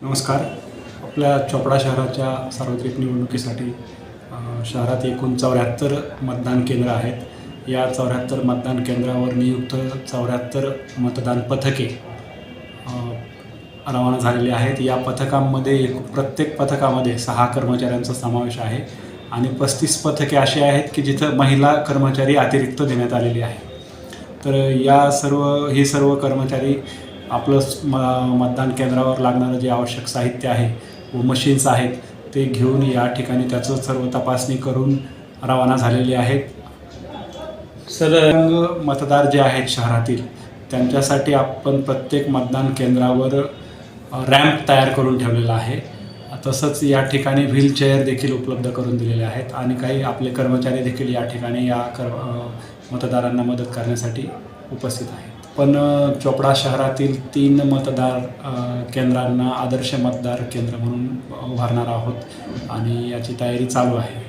नमस्कार. आपल्या चोपडा शहराच्या सार्वत्रिक निवडणुकीसाठी शहरात एकूण 74 मतदान केंद्र आहेत. या 74 मतदान केंद्रावर नियुक्त 74 मतदान पथके रवाना झालेली आहेत. या पथकांमध्ये प्रत्येक पथकामध्ये 6 कर्मचाऱ्यांचा समावेश आहे आणि 35 पथके अशी आहेत की जिथं महिला कर्मचारी अतिरिक्त देण्यात आलेली आहे. तर हे सर्व कर्मचारी आपलं मतदान केंद्रावर लागणारं जे आवश्यक साहित्य आहे व मशीन्स आहेत ते घेऊन या ठिकाणी त्याचं सर्व तपासणी करून रवाना झालेले आहेत. मतदार जे आहेत शहरातील त्यांच्यासाठी आपण प्रत्येक मतदान केंद्रावर रॅम्प तयार करून ठेवलेला आहे. तसंच या ठिकाणी व्हीलचेअर देखील उपलब्ध करून दिलेले आहेत आणि काही आपले कर्मचारी देखील या ठिकाणी मतदारांना मदत करण्यासाठी उपस्थित आहेत. पण चोपडा शहरातील 3 मतदार केंद्रांना आदर्श मतदार केंद्र म्हणून उभारणार आहोत आणि याची तयारी चालू आहे.